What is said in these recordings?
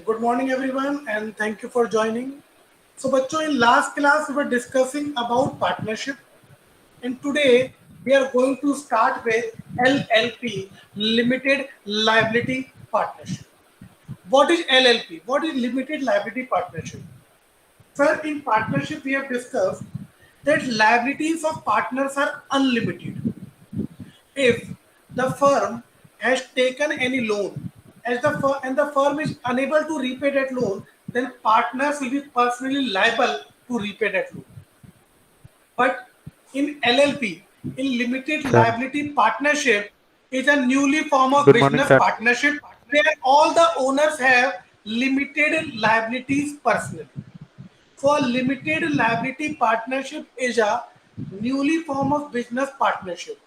Good morning, everyone, and thank you for joining. So, बच्चों, in last class we were discussing about partnership, and today we are going to start with LLP, Limited Liability Partnership. What is LLP? What is Limited Liability Partnership? Sir, in partnership we have discussed that liabilities of partners are unlimited. If the firm has taken any loan and the firm is unable to repay that loan, then partners will be personally liable to repay that loan. But in LLP, in limited Sir, liability partnership, is a newly form of good morning, business sir. partnership where all the owners have limited liabilities personally. So a limited liability partnership is a newly form of business partnership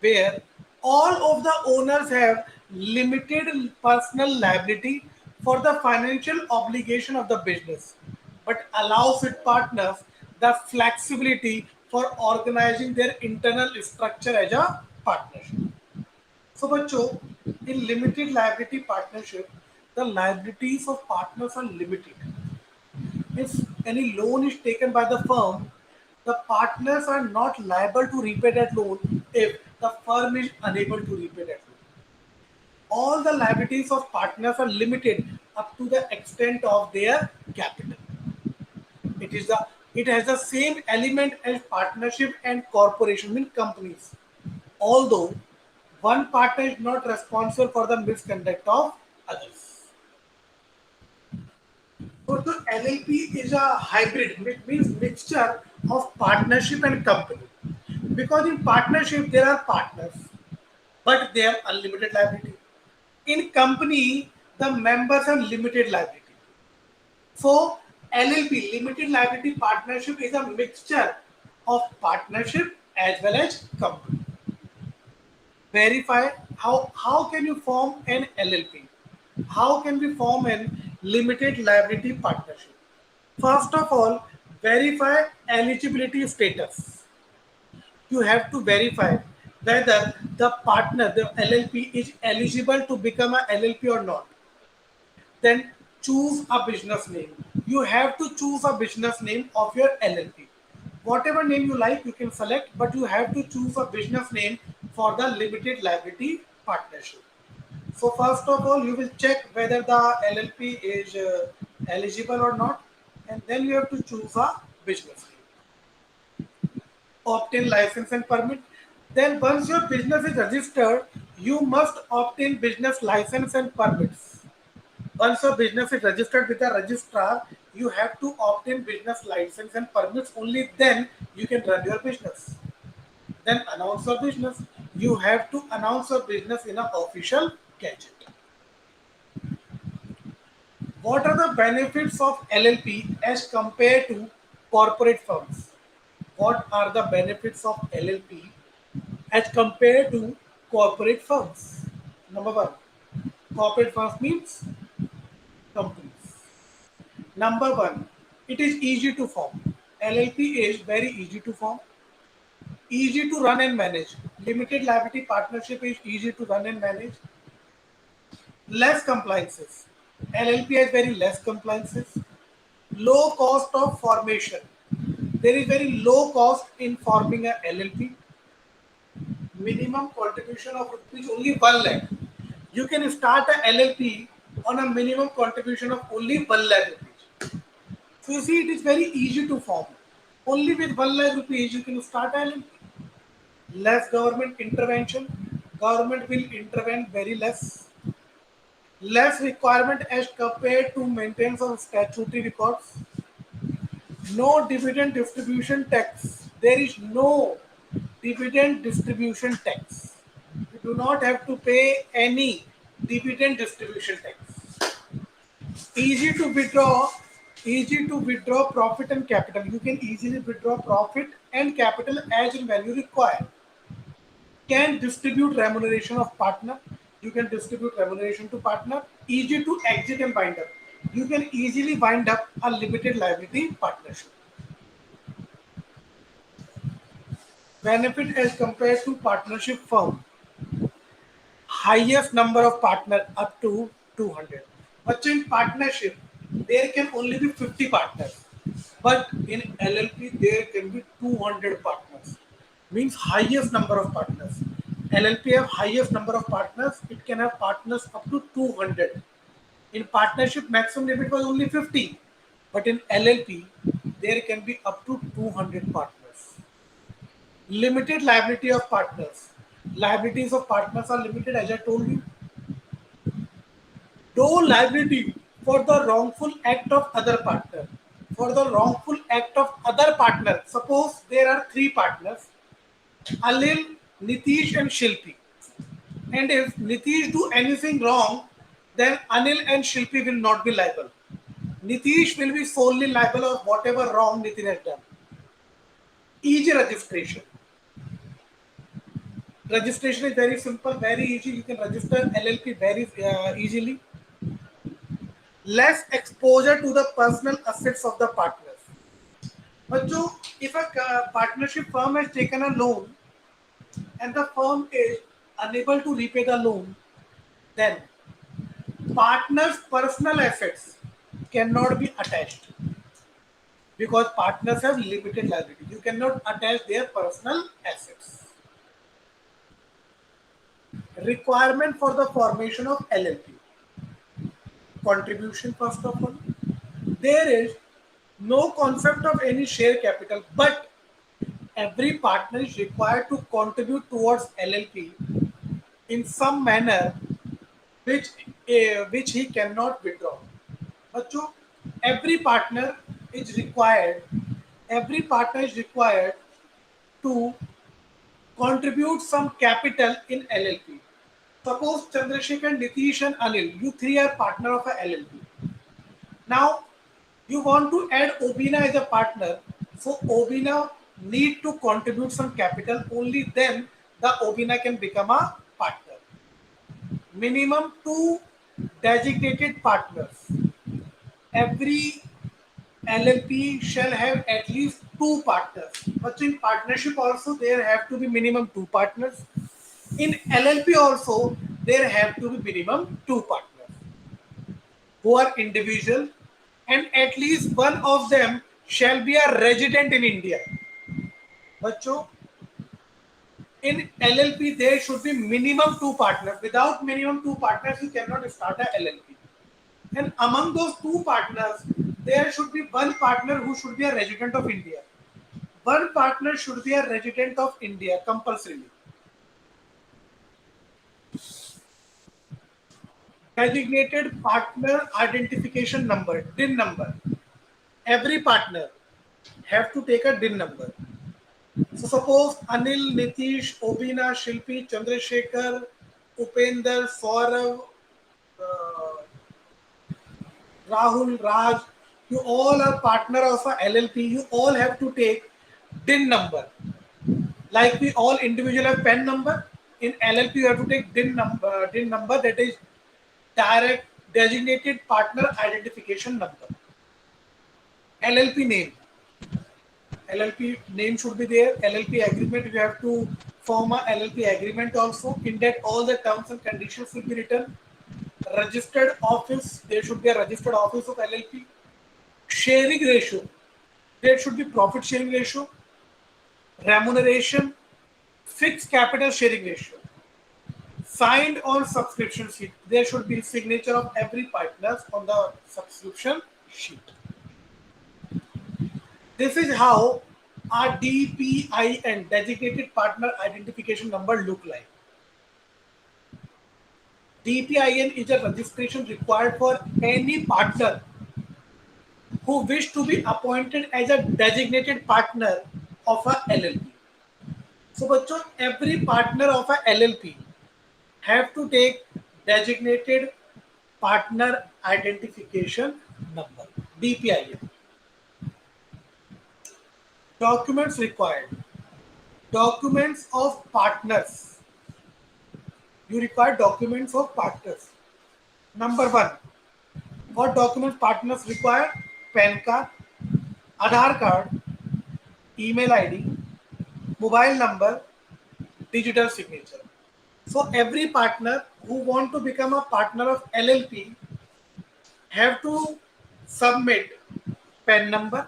where all of the owners have limited personal liability for the financial obligation of the business, but allows its partners the flexibility for organizing their internal structure as a partnership. So, बच्चों, in limited liability partnership, the liabilities of partners are limited. If any loan is taken by the firm, the partners are not liable to repay that loan if the firm is unable to repay that loan. All the liabilities of partners are limited up to the extent of their capital. It is the it has the same element as partnership and corporation mean companies. Although one partner is not responsible for the misconduct of others. So the LLP is a hybrid, it means mixture of partnership and company. Because in partnership there are partners, but they have unlimited liability. In company, the members have limited liability. So LLP, limited liability partnership, is a mixture of partnership as well as company. Verify how can you form an LLP? How can we form an limited liability partnership? First of all, verify eligibility status. You have to verify whether the partner, the LLP, is eligible to become a LLP or not. Then choose a business name. You have to choose a business name of your LLP. Whatever name you like, you can select, but you have to choose a business name for the limited liability partnership. So first of all, you will check whether the LLP is eligible or not, and then you have to choose a business name, obtain license and permit. Then once your business is registered, you must obtain business license and permits. Once your business is registered with the registrar, you have to obtain business license and permits. Only then you can run your business. Then announce your business. You have to announce your business in an official gadget. What are the benefits of LLP as compared to corporate firms? What are the benefits of LLP as compared to corporate firms? Number one, corporate firms means companies. Number one, it is easy to form. LLP is very easy to form, easy to run and manage. Limited liability partnership is easy to run and manage. Less compliances. LLP has very less compliances. Low cost of formation. There is very low cost in forming a LLP. Minimum contribution of rupees only 1 lakh. You can start a LLP on a minimum contribution of only 1 lakh rupees. So you see, it is very easy to form. Only with 1 lakh rupees you can start a LLP. Less government intervention. Government will intervene very less. Less requirement as compared to maintenance of statutory records. No dividend distribution tax. There is no dividend distribution tax. You do not have to pay any dividend distribution tax. Easy to withdraw, easy to withdraw profit and capital. You can easily withdraw profit and capital as and when you require. Can distribute remuneration of partner. You can distribute remuneration to partner. Easy to exit and wind up. You can easily wind up a limited liability partnership. Benefit as compared to partnership firm. Highest number of partner up to 200. But in partnership, there can only be 50 partners. But in LLP, there can be 200 partners. Means highest number of partners. LLP have highest number of partners. It can have partners up to 200. In partnership, maximum limit was only 50. But in LLP, there can be up to 200 partners. Limited liability of partners. Liabilities of partners are limited, as I told you. No liability for the wrongful act of other partner. For the wrongful act of other partner, suppose there are three partners, Alil, Nitish, and Shilpi. And if Nitish do anything wrong, then Anil and Shilpi will not be liable. Nitish will be solely liable of whatever wrong Nitin has done. Easy registration. Registration is very simple, very easy. You can register LLP very easily. Less exposure to the personal assets of the partners. But so, if a partnership firm has taken a loan and the firm is unable to repay the loan, then partners' personal assets cannot be attached because partners have limited liability. You cannot attach their personal assets. Requirement for the formation of LLP. Contribution, first of all. There is no concept of any share capital, but every partner is required to contribute towards LLP in some manner which which he cannot withdraw. बच्चों, every partner is required. Every partner is required to contribute some capital in LLP. Suppose Chandrasekhar, Nitish, and Anil, you three are partner of a LLP. Now, you want to add Obina as a partner, so Obina need to contribute some capital. Only then the Obina can become a partner. Minimum two designated partners. Every LLP shall have at least two partners. But in partnership also there have to be minimum two partners. In LLP also there have to be minimum two partners who are individual, and at least one of them shall be a resident in India. बच्चों, in LLP there should be minimum two partners. Without minimum two partners you cannot start a LLP. And among those two partners there should be one partner who should be a resident of India. One partner should be a resident of India compulsorily. Designated partner identification number, DIN number. Every partner have to take a DIN number. So suppose Anil, Nitish, Obina, Shilpi, Chandrasekhar, Upender, Saurav, uh, Rahul, Raj, you all are partner of a LLP. You all have to take DIN number. Like we all individual have PAN number. In LLP, you have to take DIN number. DIN number, that is direct designated partner identification number. LLP name. LLP name should be there. LLP agreement, you have to form a LLP agreement also. In that, all the terms and conditions will be written. Registered office, there should be a registered office of LLP. Sharing ratio, there should be profit sharing ratio. Remuneration, fixed capital sharing ratio. Signed on subscription sheet, there should be signature of every partner on the subscription sheet. This is how our DPIN, designated partner identification number, look like. DPIN is a registration required for any partner who wish to be appointed as a designated partner of a LLP. So, बच्चों, every partner of a LLP have to take designated partner identification number, DPIN. Documents required. Documents of partners. You require documents of partners. Number one, what documents partners require? PAN card, Aadhaar card, email ID, mobile number, digital signature. So every partner who want to become a partner of LLP have to submit PAN number,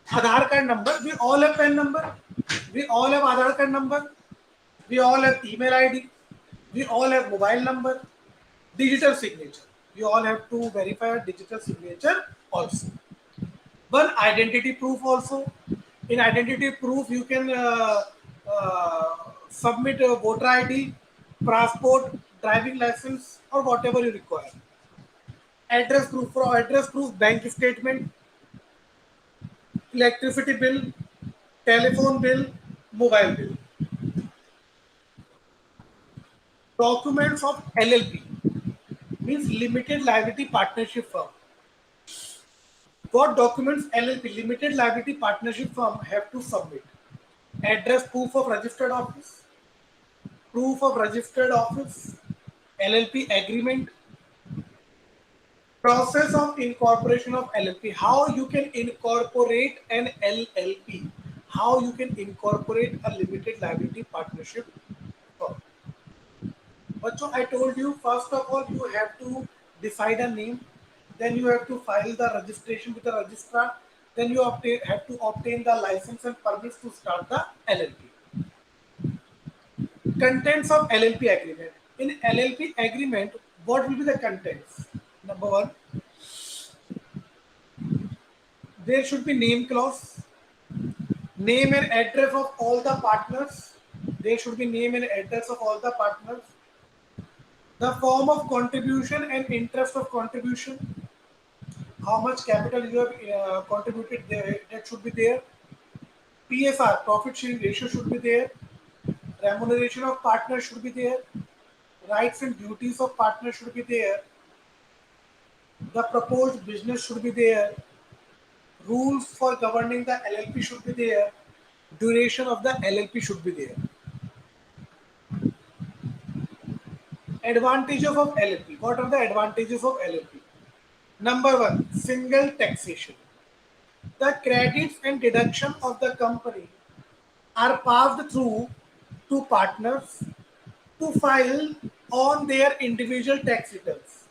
Aadhaar card number. We all have PAN number. We all have Aadhaar card number. We all have email ID. We all have mobile number. Digital signature. We all have to verify a digital signature also. One identity proof also. In identity proof, you can submit a voter ID, passport, driving license, or whatever you require. Address proof, for address proof, bank statement, electricity bill, telephone bill, mobile bill. Documents of LLP means limited liability partnership firm. What documents LLP limited liability partnership firm have to submit? Address proof of registered office, proof of registered office, LLP agreement, process of incorporation of LLP, how you can incorporate an LLP, how you can incorporate a limited liability partnership firm. But so I told you, first of all, you have to decide a name, then you have to file the registration with the registrar, then you have to obtain the license and permits to start the LLP. Contents of LLP agreement. In LLP agreement, what will be the contents? Number one, there should be name clause, name and address of all the partners. There should be name and address of all the partners. The form of contribution and interest of contribution. How much capital you have contributed there, that should be there. PSR, profit sharing ratio should be there. Remuneration of partners should be there. Rights and duties of partners should be there. The proposed business should be there. Rules for governing the LLP should be there. Duration of the LLP should be there. Advantages of LLP. What are the advantages of LLP? Number one, single taxation. The credits and deduction of the company are passed through to partners to file on their individual tax returns.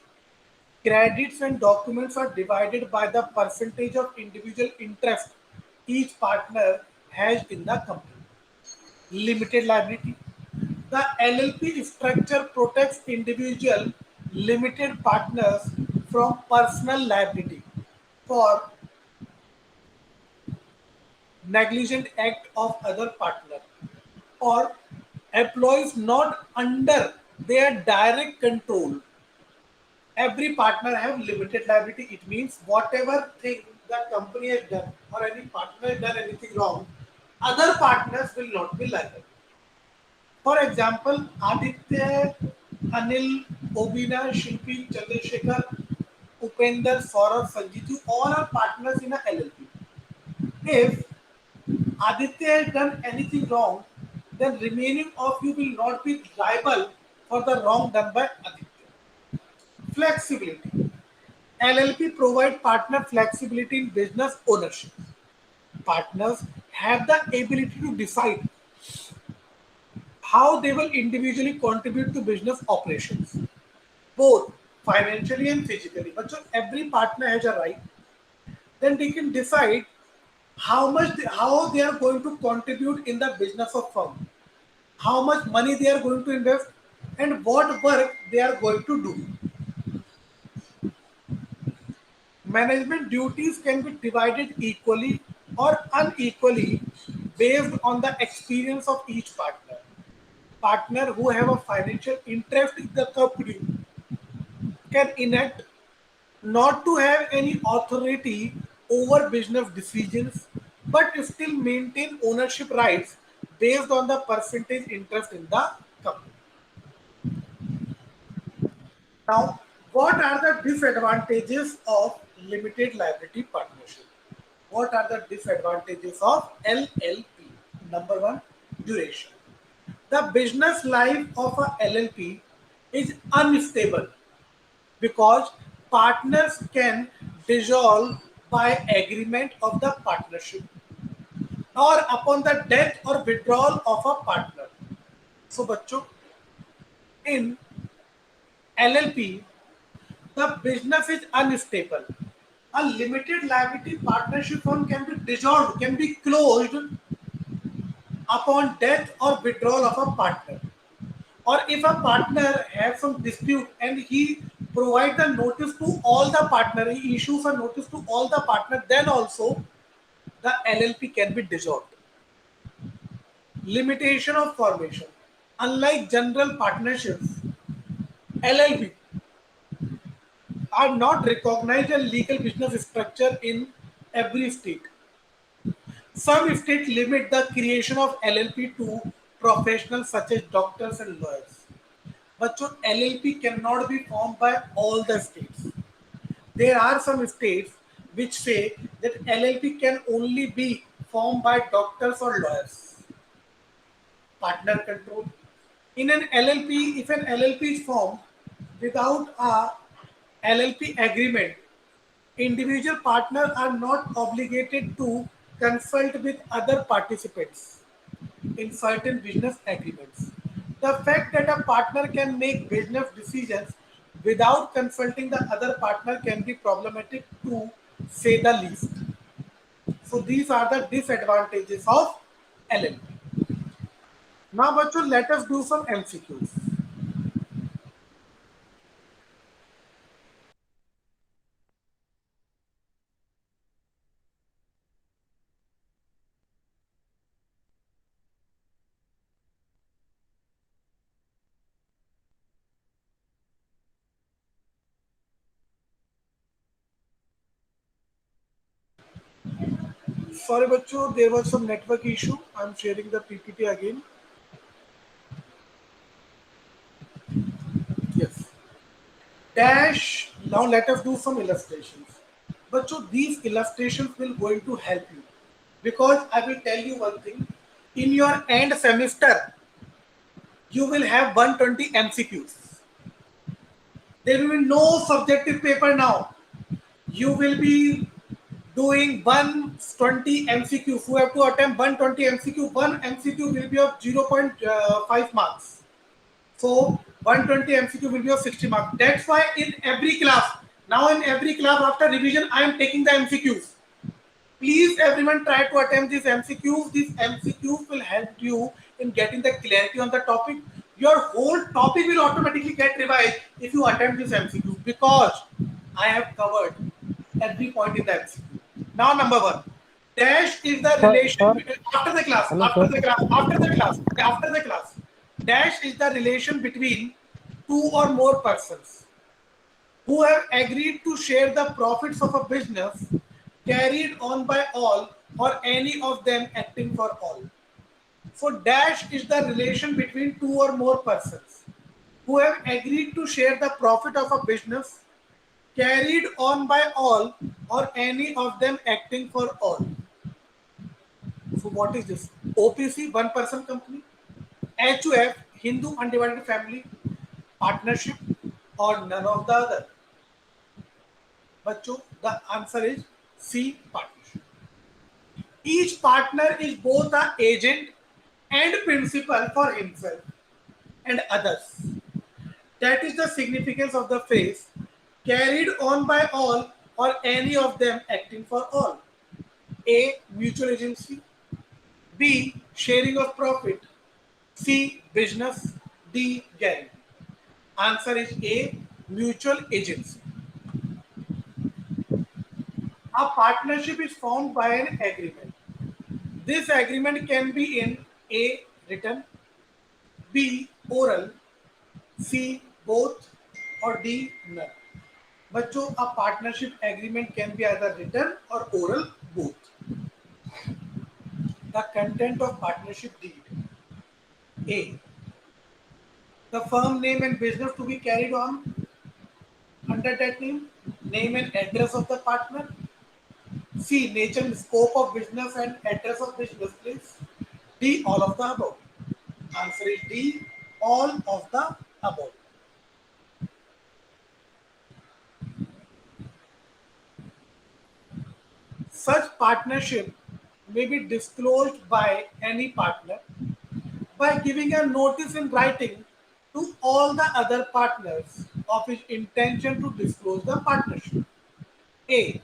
Credits and documents are divided by the percentage of individual interest each partner has in the company. Limited liability. The LLP structure protects individual limited partners from personal liability for negligent act of other partner or employees not under their direct control. Every partner have limited liability. It means whatever thing the company has done or any partner has done anything wrong, other partners will not be liable. For example, Aditya, Anil, Obina, Shilpi, Chandrasekhar, Upender, Saurav, Sanjitu, all are partners in a LLP. If Aditya has done anything wrong, then remaining of you will not be liable for the wrong done by Aditya. Flexibility. LLP provide partner flexibility in business ownership. Partners have the ability to decide how they will individually contribute to business operations, both financially and physically. But so every partner has a right. Then they can decide how they are going to contribute in the business of firm, how much money they are going to invest, and what work they are going to do. Management duties can be divided equally or unequally based on the experience of each partner. Partner who have a financial interest in the company can enact not to have any authority over business decisions but still maintain ownership rights based on the percentage interest in the company. Now, what are the disadvantages of limited liability partnership? What are the disadvantages of LLP? Number one, duration. The business life of a LLP is unstable because partners can dissolve by agreement of the partnership or upon the death or withdrawal of a partner. So, बच्चों, in LLP, The business is unstable. A limited liability partnership firm can be dissolved, can be closed upon death or withdrawal of a partner. Or if a partner has some dispute and he provides a notice to all the partner, he issues a notice to all the partner, then also the LLP can be dissolved. Limitation of formation. Unlike general partnerships, LLP are not recognized as legal business structure in every state. Some states limit the creation of LLP to professionals such as doctors and lawyers. But so LLP cannot be formed by all the states. There are some states which say that LLP can only be formed by doctors or lawyers. Partner control. In an LLP, if an LLP is formed without a LLP agreement, individual partners are not obligated to consult with other participants in certain business agreements. The fact that a partner can make business decisions without consulting the other partner can be problematic to say the least. So these are the disadvantages of LLP. Now, bachcho, let us do some MCQs. Sorry, bachcho, there was some network issue. I'm sharing the PPT again. Yes. Dash. Now let us do some illustrations. But so these illustrations will going to help you because I will tell you one thing. In your end semester, you will have 120 MCQs. There will be no subjective paper now. You will be doing 120 MCQs. You have to attempt 120 MCQ. One MCQ will be of zero point 0.5 marks. So 120 MCQ will be of 60 marks. That's why in every class, now in every class after revision, I am taking the MCQs. Please everyone try to attempt these MCQs. These MCQs will help you in getting the clarity on the topic. Your whole topic will automatically get revised if you attempt these MCQs because I have covered every point in the MCQ. Now number one. Dash is the relation Sir, after the class, hello, after sir. the class, after the class, after the class. Dash is the relation between two or more persons who have agreed to share the profits of a business carried on by all or any of them acting for all. So, dash is the relation between two or more persons who have agreed to share the profit of a business carried on by all or any of them acting for all. So, what is this? OPC, one person company, HUF, Hindu undivided family, partnership, or none of the other. बच्चों, the answer is C, partnership. Each partner is both an agent and principal for himself and others. That is the significance of the phrase carried on by all or any of them acting for all. A. Mutual agency. B. Sharing of profit. C. Business. D. Guarantee. Answer is A. Mutual agency. A partnership is formed by an agreement. This agreement can be in A. Written, B. Oral, C. Both, or D. None. बच्चों, a partnership agreement can be either written or oral, both. The content of partnership deed. A. The firm name and business to be carried on under that name and address of the partner. C. Nature and scope of business and address of business place. D. All of the above. Answer is D. All of the above. Such partnership may be disclosed by any partner by giving a notice in writing to all the other partners of his intention to disclose the partnership. A.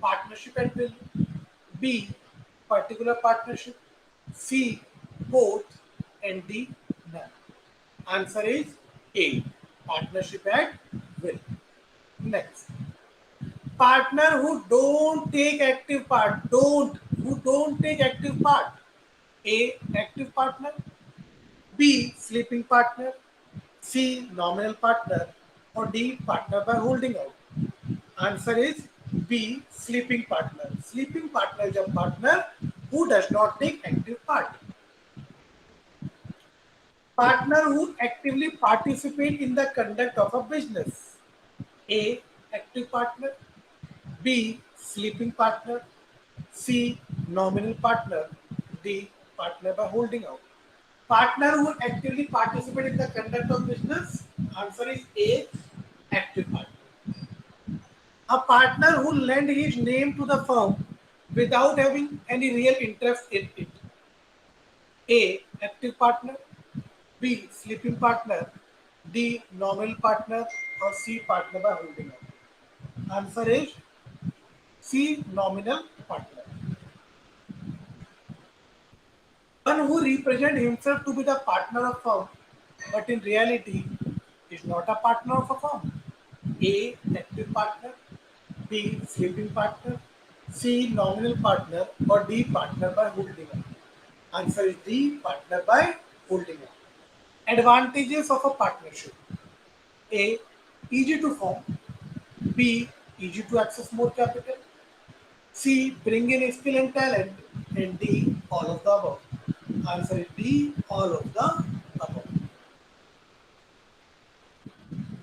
Partnership at will. B. Particular partnership. C. Both. And D. None. Answer is A. Partnership at will. Next. Partner who don't take active part. Who don't take active part. A. Active partner. B. Sleeping partner. C. Nominal partner. Or D. Partner by holding out. Answer is B. Sleeping partner. Sleeping partner is a partner who does not take active part. Partner who actively participate in the conduct of a business. A. Active partner. B. Sleeping partner. C. Nominal partner. D. Partner by holding out. Partner who actively participate in the conduct of business. Answer is A. Active partner. A partner who lend his name to the firm without having any real interest in it. A. Active partner. B. Sleeping partner. D. Nominal partner. Or C. Partner by holding out. Answer is C. Nominal partner. One who represents himself to be the partner of firm, but in reality is not a partner of a firm. A. Active partner. B. Sleeping partner. C. Nominal partner. Or D. Partner by holding out. Answer is D. Partner by holding out. Advantages of a partnership. A. Easy to form. B. Easy to access more capital. C. Bring in skill and talent. And D. All of the above. Answer is D. All of the above.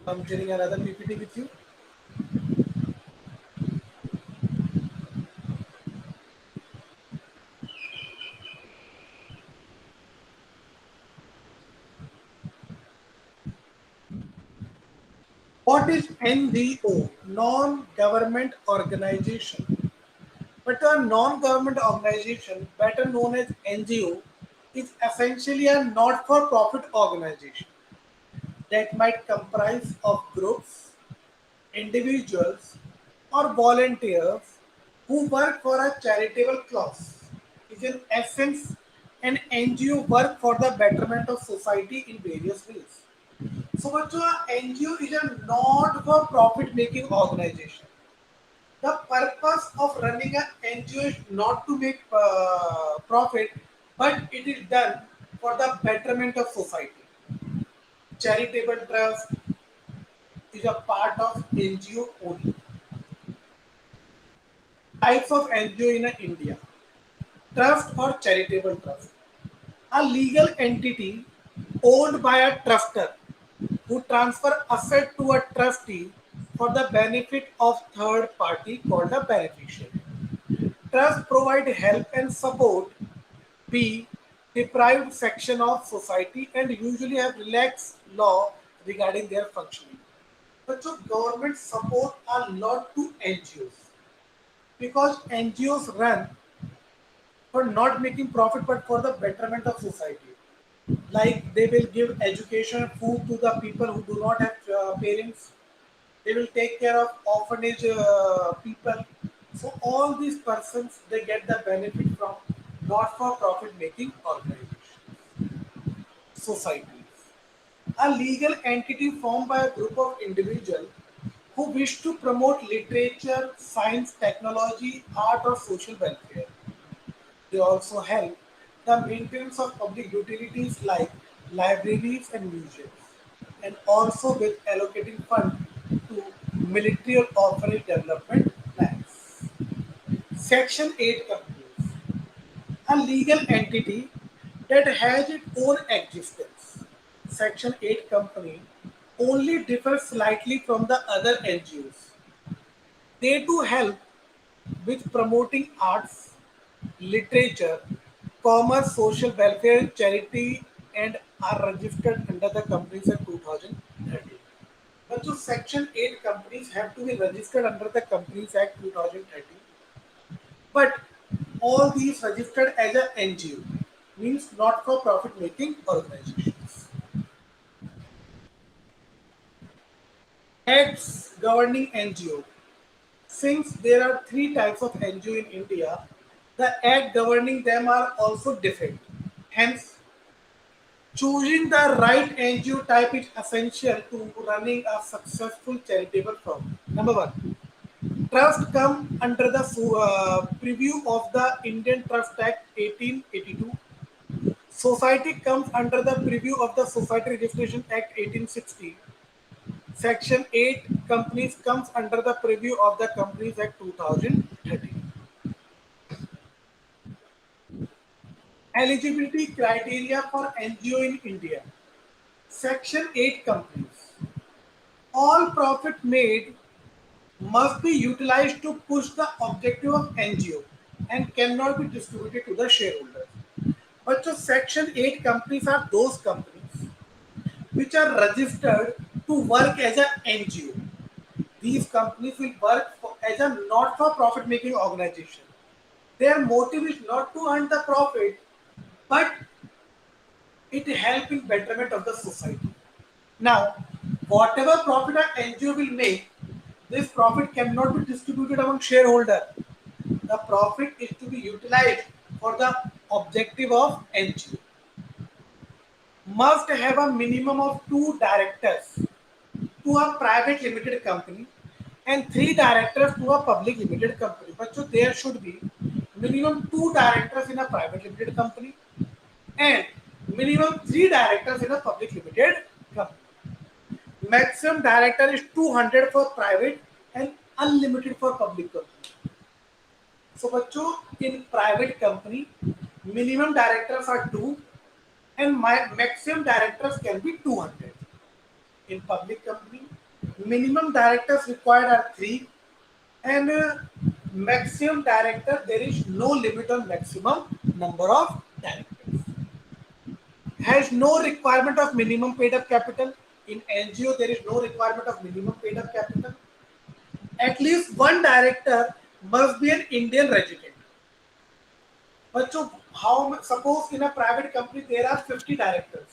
I'm sharing another PPT with you. What is NGO? Non-government organization. But a non-government organization, better known as NGO, is essentially a not-for-profit organization that might comprise of groups, individuals, or volunteers who work for a charitable cause. Is in essence an NGO work for the betterment of society in various ways. So, what NGO is a not-for-profit making organization. The purpose of running an NGO is not to make profit, but it is done for the betterment of society. Charitable trust is a part of NGO only. Types of NGO in India. Trust or charitable trust. A legal entity owned by a trustor who transfer asset to a trustee for the benefit of third party called a beneficiary. Trust provide help and support. B. Deprived section of society and usually have relaxed law regarding their functioning. But so government support a lot to NGOs because NGOs run for not making profit but for the betterment of society. Like they will give education, food to the people who do not have parents. They will take care of orphanage people. So all these persons they get the benefit from not for profit making organizations, societies. A legal entity formed by a group of individuals who wish to promote literature, science, technology, art, or social welfare. They also help the maintenance of public utilities like libraries and museums, and also with allocating funds to military or orphanage development plans. Section 8 companies. A legal entity that has its own existence. Section 8 company only differs slightly from the other NGOs. They do help with promoting arts, literature, commerce, social welfare, charity, and are registered under the Companies Act 2013. But so Section 8 companies have to be registered under the Companies Act 2013. But all these registered as a NGO means not for profit making organizations. Acts governing NGO. Since there are three types of NGO in India, the act governing them are also different. Hence, choosing the right NGO type is essential to running a successful charitable firm. Number one, trust come under the preview of the Indian Trust Act 1882. Society comes under the preview of the Society Registration Act 1860. Section 8 companies comes under the preview of the Companies Act 2013. Eligibility criteria for NGO in India. Section 8 companies. All profit made must be utilized to push the objective of NGO and cannot be distributed to the shareholders. But so Section 8 companies are those companies which are registered to work as an NGO. These companies will work as a not for profit making organization. Their motive is not to earn the profit, but it help in betterment of the society. Now, whatever profit an NGO will make, this profit cannot be distributed among shareholder. The profit is to be utilized for the objective of NGO. Must have a minimum of two directors to a private limited company and three directors to a public limited company. But so there should be minimum two directors in a private limited company and minimum three directors in a public limited company. Maximum director is 200 for private and unlimited for public company. So बच्चों in private company minimum directors are two and my maximum directors can be 200. In public company minimum directors required are three and maximum director there is no limit on maximum number of directors. Has no requirement of minimum paid up capital. In NGO, there is no requirement of minimum paid up capital. At least one director must be an Indian resident. But so how suppose in a private company there are 50 directors.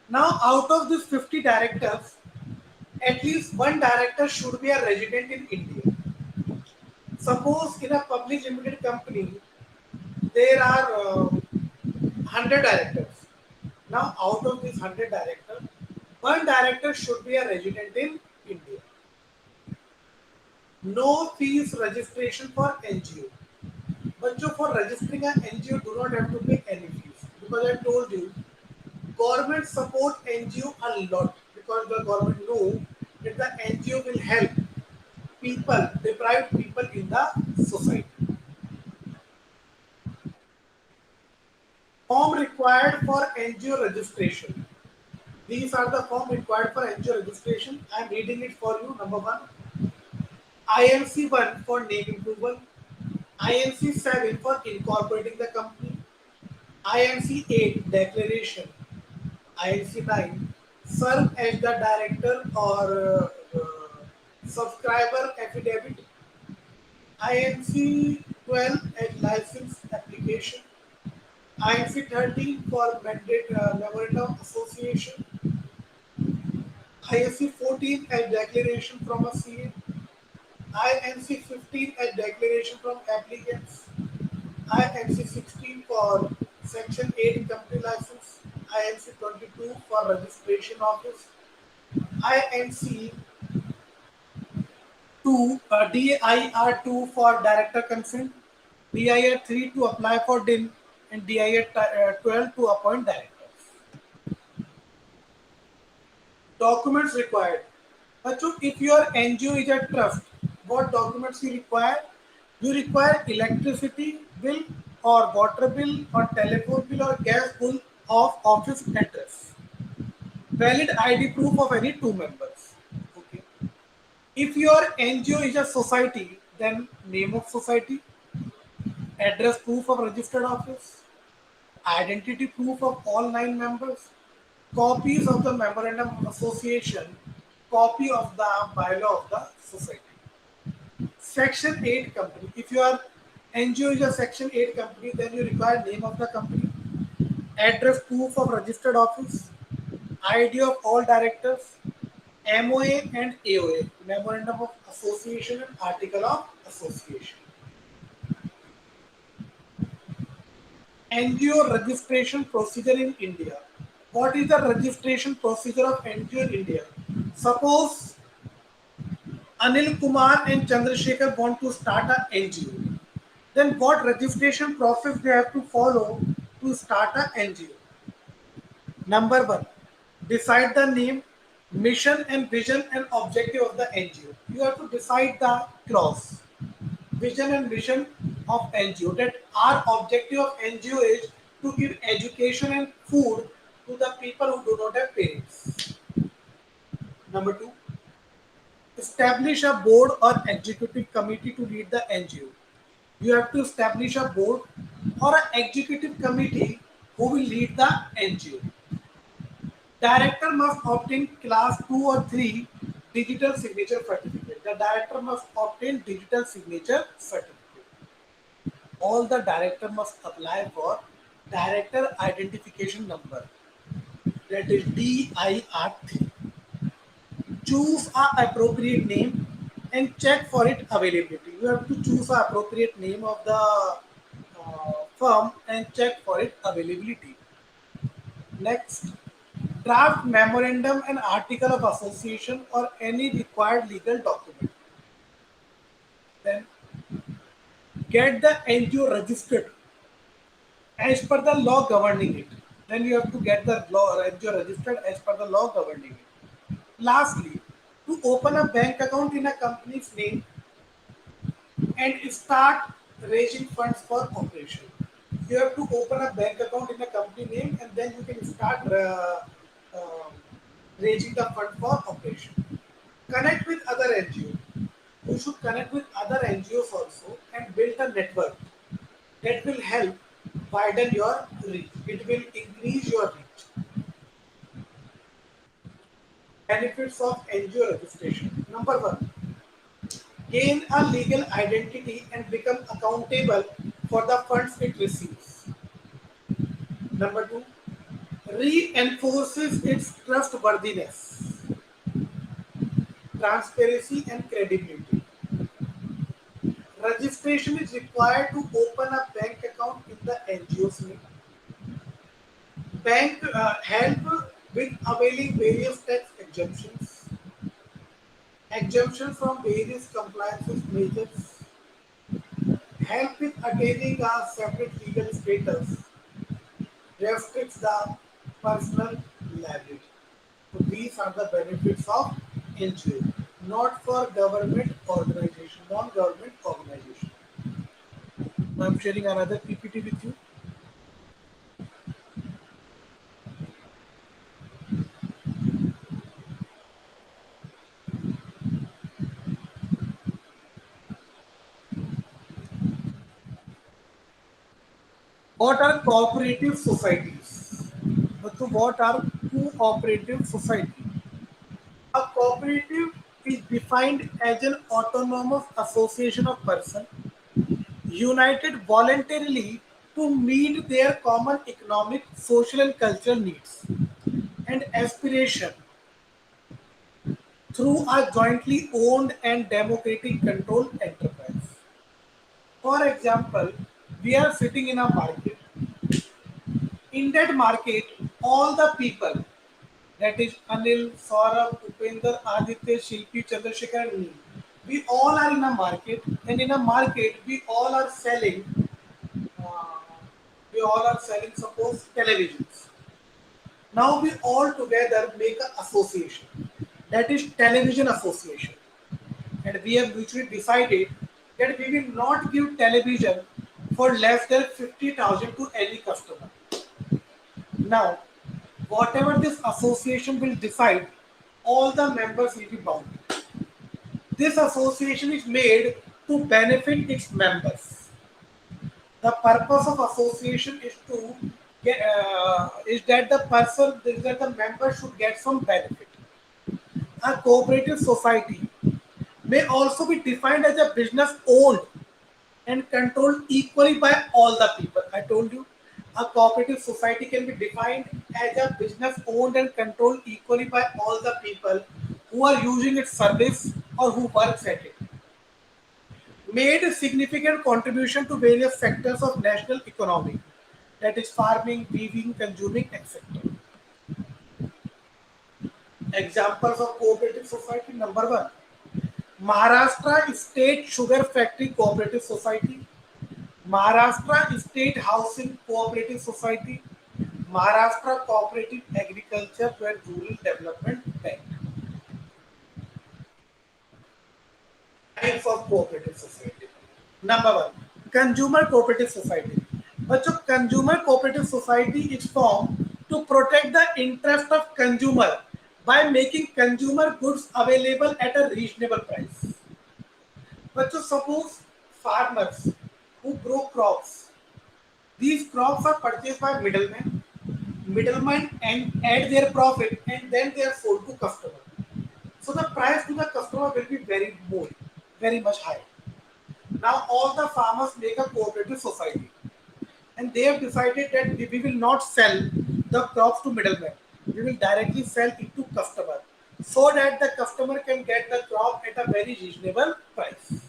Now out of these 50 directors, at least one director should be a resident in India. Suppose in a public limited company there are 100 directors. Now, out of these 100 directors, one director should be a resident in India. No fees registration for NGO. But so for registering an NGO, do not have to pay any fees. Because I told you, government support NGO a lot because the government know that the NGO will help people, deprived people in the society. Form required for NGO registration. These are the form required for NGO registration. I am reading it for you. Number one, INC 1 for name approval, INC 7 for incorporating the company, INC 8 declaration, INC 9 serve as the director or subscriber affidavit, INC 12 as license application, INC 13 for mandate memorandum of association, INC 14 as declaration from a CA, INC 15 as declaration from applicants, INC 16 for Section 8 company license, INC 22 for registration office, INC 2 DIR 2 for director consent, DIR 3 to apply for DIN, and DIR 12 to appoint directors. Documents required. So if your NGO is a trust, what documents you require? You require electricity bill or water bill or telephone bill or gas bill of office address. Valid ID proof of any two members. Okay. If your NGO is a society, then name of society, address proof of registered office, identity proof of all nine members, copies of the memorandum of association, copy of the bylaw of the society. Section 8 company. If your NGO is a Section 8 company, then you require name of the company, address proof of registered office, ID of all directors, MOA and AOA, Memorandum of Association and Article of Association. NGO registration procedure in India. What is the registration procedure of NGO in India? Suppose Anil Kumar and Chandrasekhar want to start an NGO. Then what registration process they have to follow to start an NGO? Number one, decide the name, mission and vision and objective of the NGO. You have to decide the clause, vision and mission of NGO. That our objective of NGO is to give education and food to the people who do not have parents. Number two, establish a board or executive committee to lead the NGO. You have to establish a board or an executive committee who will lead the NGO. Director must obtain class 2 or 3 digital signature certificate. The director must obtain digital signature certificate. All the director must apply for director identification number, that is DIR3. Choose a appropriate name and check for it availability. You have to choose a appropriate name of the firm and check for it availability. Next, draft memorandum and article of association or any required legal document. Then get the NGO registered as per the law governing it. Then you have to get the law NGO registered as per the law governing it. Lastly, to open a bank account in a company's name and start raising funds for operation. You have to open a bank account in a company name and then you can start uh, raising the fund for operation. Connect with other NGOs. You should connect with other NGOs also and build a network that will help widen your reach. It will increase your reach. Benefits of NGO registration. Number one, gain a legal identity and become accountable for the funds it receives. Number two, reinforces its trustworthiness, transparency, and credibility. Registration is required to open a bank account in the NGO's name. Bank help with availing various tax exemptions, exemption from various compliance measures, help with attaining a separate legal status, restricts the personal liability. So these are the benefits of NGO, not for government organization, non-government organization. I'm sharing another PPT with you. What are cooperative societies? So what are cooperative society? A cooperative is defined as an autonomous association of persons united voluntarily to meet their common economic, social, and cultural needs and aspiration through a jointly owned and democratic controlled enterprise. For example, we are sitting in a market. In that market, all the people, that is Anil, Saurabh, Upender, Aditya, Shilpi, Chandrasekhar, and me, we all are in a market, and in a market, uh, we all are selling, suppose, televisions. Now we all together make an association, that is television association, and we have mutually decided that we will not give television for less than 50,000 to any customer. Now, whatever this association will decide, all the members will be bound. This association is made to benefit its members. The purpose of association is to is that the member should get some benefit. A cooperative society may also be defined as a business owned and controlled equally by all the people. I told you, a cooperative society can be defined as a business owned and controlled equally by all the people who are using its service or who works at it. Made a significant contribution to various sectors of national economy, that is farming, weaving, consuming, etc. Examples of cooperative society: number one, Maharashtra State Sugar Factory Cooperative Society, Maharashtra State Housing Cooperative Society, Maharashtra Cooperative Agriculture and Rural Development Bank. Types of cooperative society. Number one, consumer cooperative society. बच्चों, consumer cooperative society is formed to protect the interest of consumer by making consumer goods available at a reasonable price. बच्चों, suppose farmers who grow crops, these crops are purchased by middlemen. Middlemen and add their profit and then they are sold to customer. So the price to the customer will be very much high. Now all the farmers make a cooperative society and they have decided that we will not sell the crops to middlemen. We will directly sell it to customer so that the customer can get the crop at a very reasonable price.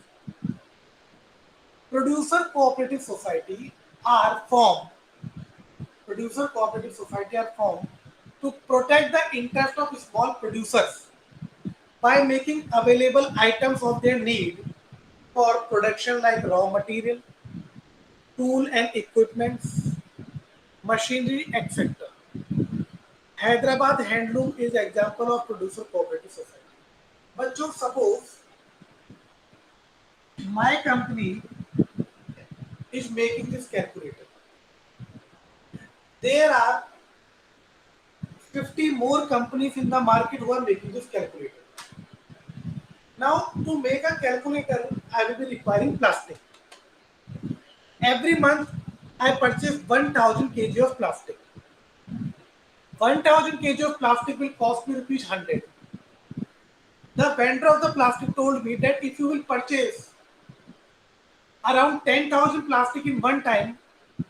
Producer cooperative society are formed. Producer cooperative society are formed to protect the interest of small producers by making available items of their need for production like raw material, tool and equipments, machinery, etc. Hyderabad Handloom is example of producer cooperative society. But just suppose my company is making this calculator. There are 50 more companies in the market who are making this calculator. Now, to make a calculator, I will be requiring plastic. Every month, I purchase 1000 kg of plastic. 1000 kg of plastic will cost me rupees 100. The vendor of the plastic told me that if you will purchase around 10,000 plastic in one time,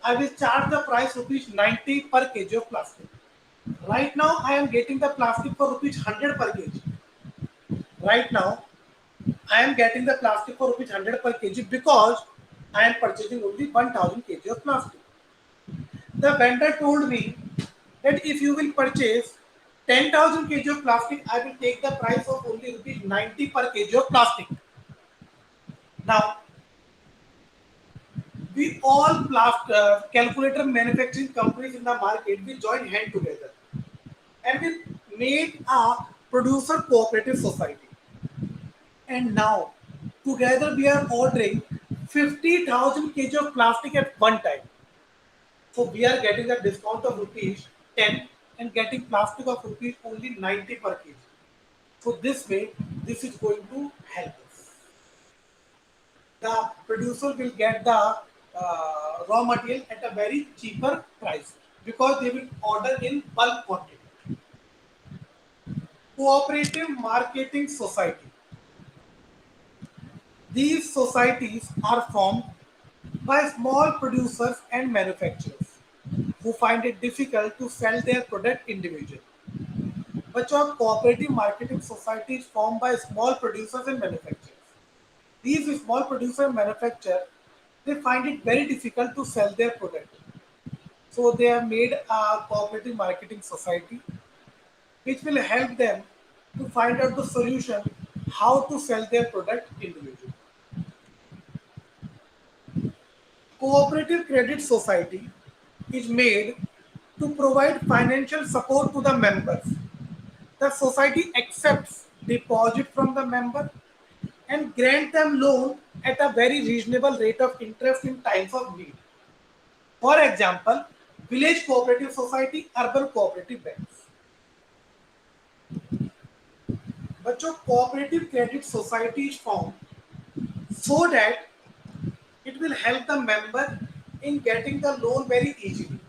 I will charge the price rupees 90 per kg of plastic. Right now, I am getting the plastic for rupees 100 per kg. Right now, I am getting the plastic for rupees 100 per kg because I am purchasing only 1000 kg of plastic. The vendor told me that if you will purchase 10,000 kg of plastic, I will take the price of only rupees 90 per kg of plastic. Now, we all calculator manufacturing companies in the market, we join hand together and we made a producer cooperative society. And now, together we are ordering 50,000 kg of plastic at one time. So we are getting a discount of rupees 10 and getting plastic of rupees only 90 per kg. So this way, this is going to help us. The producer will get the raw material at a very cheaper price because they will order in bulk quantity. Cooperative Marketing Society. These societies are formed by small producers and manufacturers who find it difficult to sell their product individually. But your cooperative marketing society is formed by small producers and manufacturers. These small producers and manufacturers, they find it very difficult to sell their product. So they have made a cooperative marketing society which will help them to find out the solution how to sell their product individually. Cooperative Credit Society is made to provide financial support to the members. The society accepts deposit from the member and grant them loan at a very reasonable rate of interest in times of need. For example, village cooperative society, urban cooperative banks. बच्चों, cooperative credit society is formed so that it will help the member in getting the loan very easily.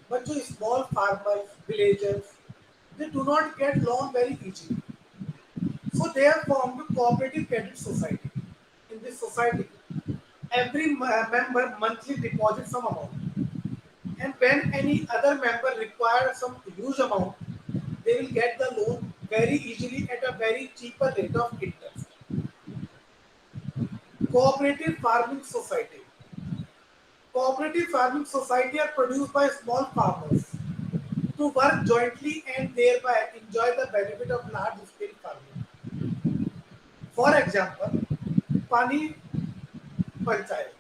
But जो small farmers, villagers, they do not get loan very easily. So they have formed a cooperative credit society. In this society, every member monthly deposits some amount. And when any other member requires some huge amount, they will get the loan very easily at a very cheaper rate of interest. Cooperative farming society. Cooperative farming society are produced by small farmers to work jointly and thereby enjoy the benefit of large scale farming. For example, पानी पंचायत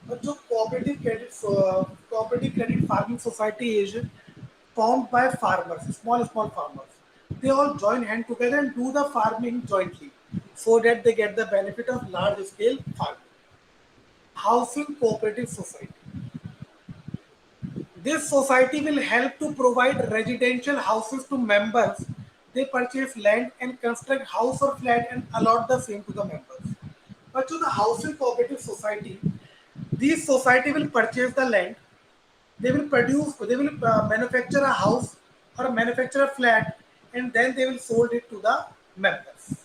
और जो cooperative credit farming society is formed by farmers, small farmers. They all join hand together and do the farming jointly so that they get the benefit of large scale farming. Housing cooperative society. This society will help to provide residential houses to members. They purchase land and construct house or flat and allot the same to the members. But to the housing cooperative society, this society will purchase the land. They will manufacture a house or manufacture a flat, and then they will sold it to the members.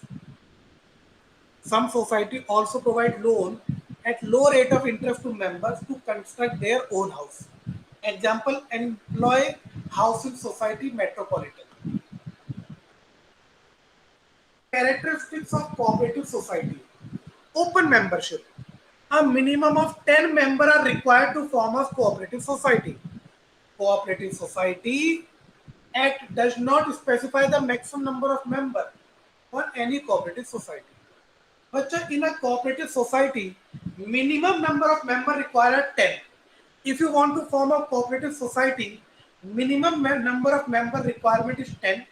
Some society also provide loan at low rate of interest to members to construct their own house. Example, employ housing society metropolitan. Characteristics of cooperative society. Open membership. A minimum of 10 members are required to form a cooperative society. Cooperative Society Act does not specify the maximum number of members for any cooperative society. But in a cooperative society, minimum number of members required are 10. If you want to form a cooperative society, minimum number of member requirement is 10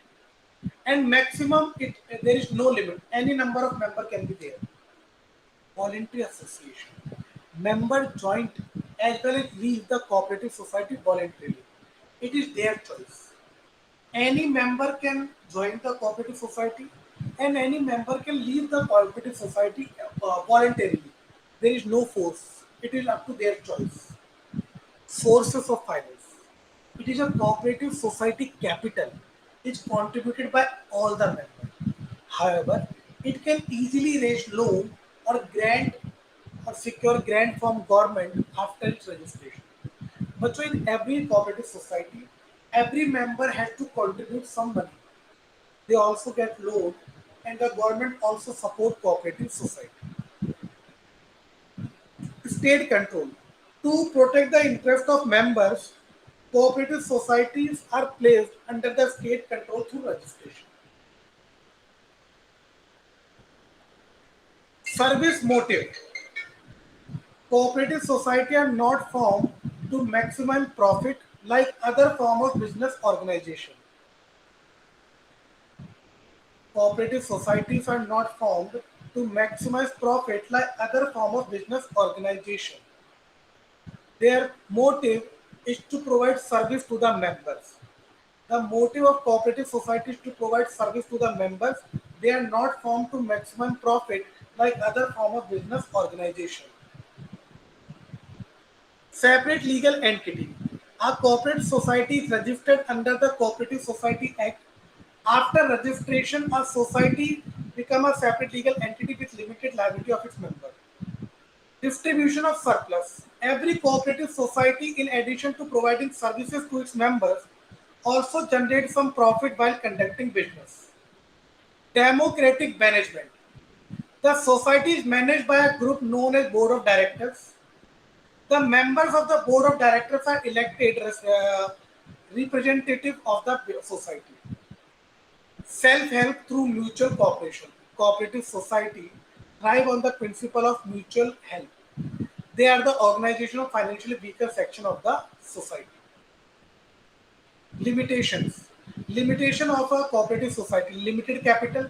and maximum there is no limit. Any number of member can be there. Voluntary association. Member joint as well as leave the cooperative society voluntarily. It is their choice. Any member can join the cooperative society and any member can leave the cooperative society voluntarily. There is no force. It is up to their choice. Sources of finance. It is a cooperative society capital. It's contributed by all the members. However, it can easily raise loan or grant or secure grant from government after its registration. But so in every cooperative society, every member has to contribute some money. They also get loan and the government also support cooperative society. State control. To protect the interest of members, cooperative societies are placed under the state control through registration. Service motive. Cooperative society are not formed to maximize profit like other form of business organization. Cooperative societies are not formed to maximize profit like other form of business organization. Their motive is to provide service to the members. The motive of cooperative society is to provide service to the members. They are not formed to maximum profit like other form of business organization. Separate legal entity. A corporate society is registered under the Cooperative Society Act. After registration, a society become a separate legal entity with limited liability of its member. Distribution of surplus. Every cooperative society, in addition to providing services to its members, also generates some profit while conducting business. Democratic management. The society is managed by a group known as Board of Directors. The members of the board of directors are elected as representative of the society. Self-help through mutual cooperation. Cooperative society thrive on the principle of mutual help. They are the organizational financially weaker section of the society. Limitations. Limitation of a cooperative society. Limited capital,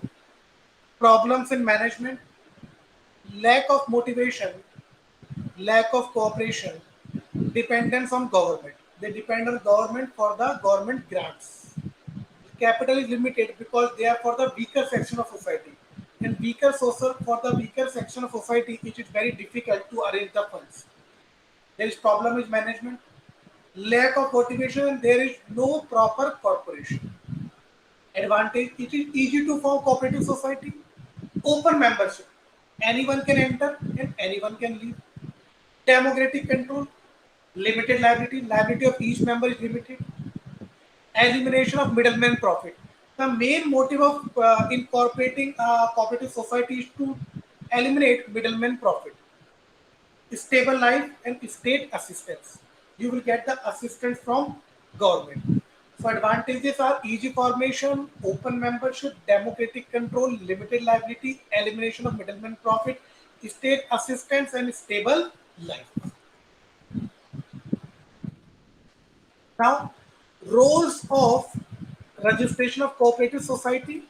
problems in management, lack of motivation, lack of cooperation, dependence on government. They depend on government for the government grants. Capital is limited because they are for the weaker section of society. And weaker social for the weaker section of society, it is very difficult to arrange the funds. There is problem with management, lack of motivation, and there is no proper corporation. Advantage: it is easy to form cooperative society. Open membership. Anyone can enter and anyone can leave. Democratic control, limited liability. Liability of each member is limited. Elimination of middleman profit. The main motive of incorporating a cooperative society is to eliminate middleman profit, stable life, and state assistance. You will get the assistance from government. So advantages are easy formation, open membership, democratic control, limited liability, elimination of middleman profit, state assistance, and stable life. Now, roles of registration of cooperative society,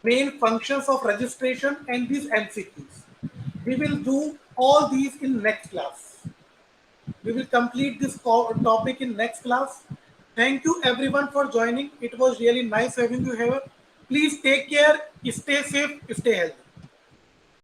main functions of registration, and these MCQs. We will do all these in next class. We will complete this topic in next class. Thank you everyone for joining. It was really nice having you here. Please take care, stay safe, stay healthy.